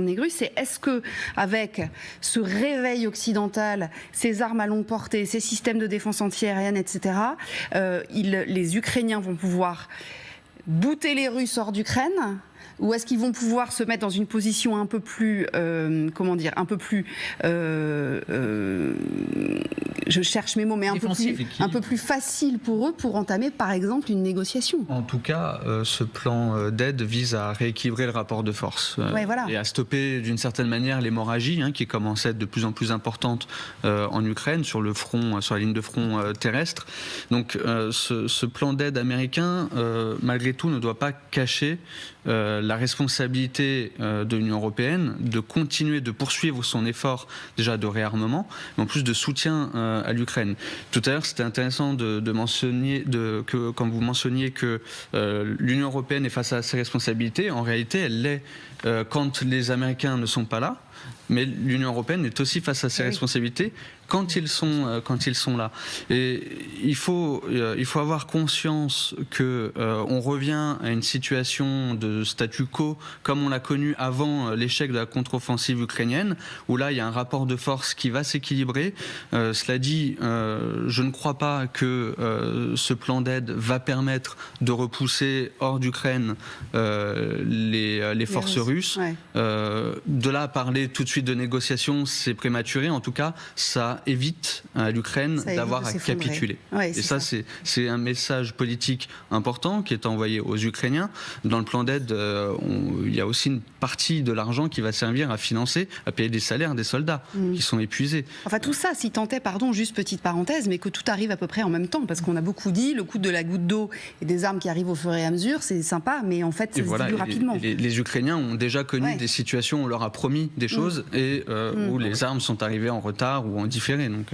Negru, c'est est-ce que avec ce réveil occidental, ces armes à longue portée, ces systèmes de défense antiaérienne, etc., les Ukrainiens vont pouvoir bouter les Russes hors d'Ukraine, ou est-ce qu'ils vont pouvoir se mettre dans une position un peu plus, je cherche mes mots, mais un peu plus facile pour eux pour entamer, par exemple, une négociation. En tout cas, ce plan d'aide vise à rééquilibrer le rapport de force et à stopper d'une certaine manière l'hémorragie qui commence à être de plus en plus importante en Ukraine sur le front, sur la ligne de front terrestre. Donc, ce plan d'aide américain, malgré tout, ne doit pas cacher la responsabilité de l'Union européenne de continuer de poursuivre son effort déjà de réarmement, mais en plus de soutien à l'Ukraine. Tout à l'heure, c'était intéressant de mentionner, quand vous mentionniez que l'Union européenne est face à ses responsabilités, en réalité, elle l'est quand les Américains ne sont pas là, mais l'Union européenne est aussi face à ses responsabilités quand ils sont là. Et il faut avoir conscience que on revient à une situation de statu quo comme on l'a connu avant l'échec de la contre-offensive ukrainienne, où là il y a un rapport de force qui va s'équilibrer. Cela dit, je ne crois pas que ce plan d'aide va permettre de repousser hors d'Ukraine les forces russes. De là à parler tout de suite de négociations, c'est prématuré. En tout cas, ça évite à l'Ukraine d'avoir à capituler. Et ça, c'est un message politique important qui est envoyé aux Ukrainiens. Dans le plan d'aide, il y a aussi une partie de l'argent qui va servir à financer, à payer des salaires des soldats qui sont épuisés. Enfin, tout ça, si tant est, pardon, juste petite parenthèse, mais que tout arrive à peu près en même temps, parce qu'on a beaucoup dit, le coût de la goutte d'eau et des armes qui arrivent au fur et à mesure, c'est sympa, mais en fait, ça se dilue rapidement. Les Ukrainiens ont déjà connu des situations où on leur a promis des choses et où les armes sont arrivées en retard ou en différé. Donc.